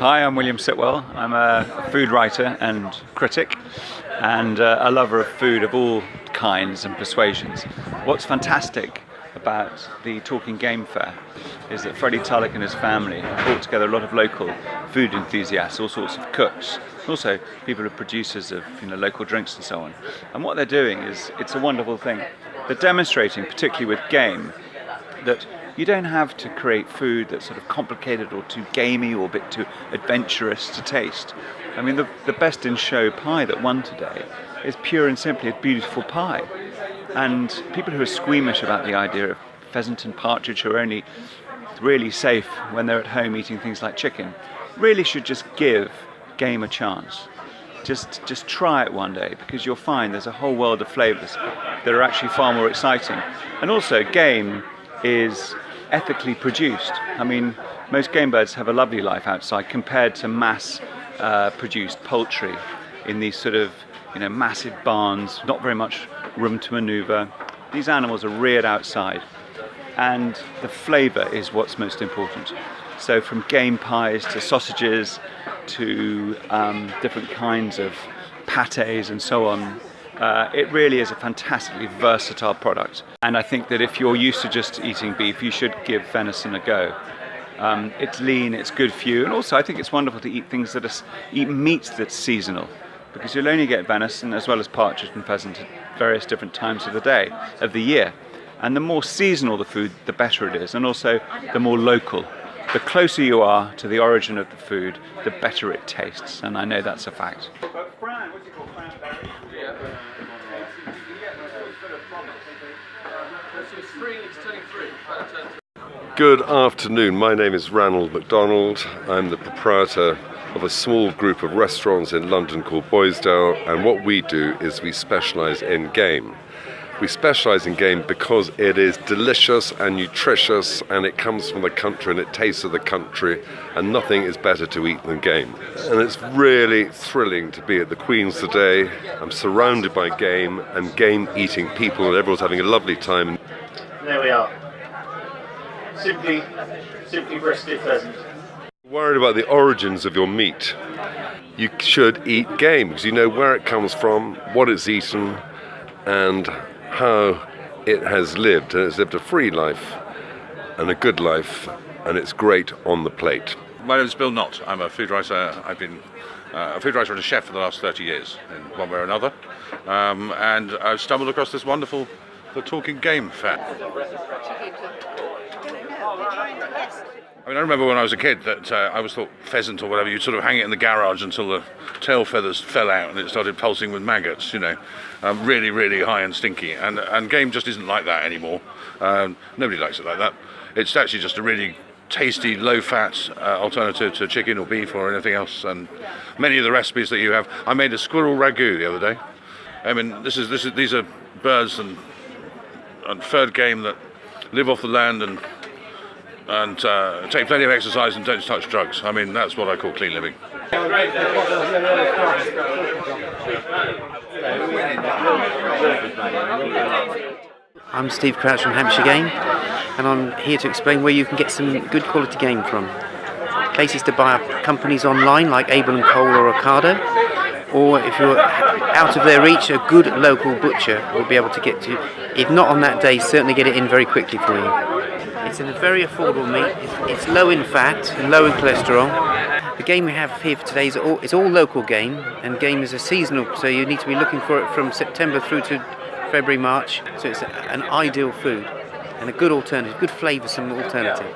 Hi, I'm William Sitwell. I'm a food writer and critic and a lover of food of all kinds and persuasions. What's fantastic about the Talking Game Fair is that Freddie Tulloch and his family brought together a lot of local food enthusiasts, all sorts of cooks, also people who are producers of local drinks and so on. And what they're doing is, it's a wonderful thing. They're demonstrating, particularly with game, that you don't have to create food that's sort of complicated or too gamey or a bit too adventurous to taste. I mean, the best in show pie that won today is pure and simply a beautiful pie. And people who are squeamish about the idea of pheasant and partridge, who are only really safe when they're at home eating things like chicken, really should just give game a chance. Just try it one day, because you'll find there's a whole world of flavours that are actually far more exciting. And also, game is ethically produced. I mean, most game birds have a lovely life outside compared to mass produced poultry in these sort of massive barns, not very much room to manoeuvre. These animals are reared outside, and the flavour is what's most important. So from game pies to sausages to different kinds of pâtés and so on, it really is a fantastically versatile product. And I think that if you're used to just eating beef, you should give venison a go. It's lean, it's good for you, and also I think it's wonderful to eat meat that's seasonal, because you'll only get venison as well as partridge and pheasant at various different times of the year. And the more seasonal the food, the better it is, and also the more local. The closer you are to the origin of the food, the better it tastes, and I know that's a fact. Good afternoon, my name is Ranald Macdonald. I'm the proprietor of a small group of restaurants in London called Boisdale, and what we do is we specialise in game. We specialise in game because it is delicious and nutritious, and it comes from the country and it tastes of the country, and nothing is better to eat than game. And it's really thrilling to be at the Queen's today. I'm surrounded by game and game eating people, and everyone's having a lovely time. There we are. Simply breasted pheasant. Worried about the origins of your meat, you should eat game, because you know where it comes from, what it's eaten, and how it has lived. And it's lived a free life and a good life, and it's great on the plate. My name is Bill Knott. I'm a food writer. I've been a food writer and a chef for the last 30 years, in one way or another. And I've stumbled across this wonderful The Talking Game Fair. I remember when I was a kid that I always thought pheasant or whatever, you'd sort of hang it in the garage until the tail feathers fell out and it started pulsing with maggots, really, really high and stinky. And game just isn't like that anymore. Nobody likes it like that. It's actually just a really tasty, low-fat alternative to chicken or beef or anything else. And many of the recipes that you have, I made a squirrel ragu the other day. I mean, these are birds and furred game that live off the land and take plenty of exercise and don't touch drugs. I mean, that's what I call clean living. I'm Steve Crouch from Hampshire Game, and I'm here to explain where you can get some good quality game from. Places to buy are companies online like Abel & Cole or Ocado, or if you're out of their reach, a good local butcher will be able to get to you. If not on that day, certainly get it in very quickly for you. It's a very affordable meat. It's low in fat and low in cholesterol. The game we have here for today is all local game, and game is a seasonal, so you need to be looking for it from September through to February, March. So it's an ideal food and a good alternative, good flavoursome alternative.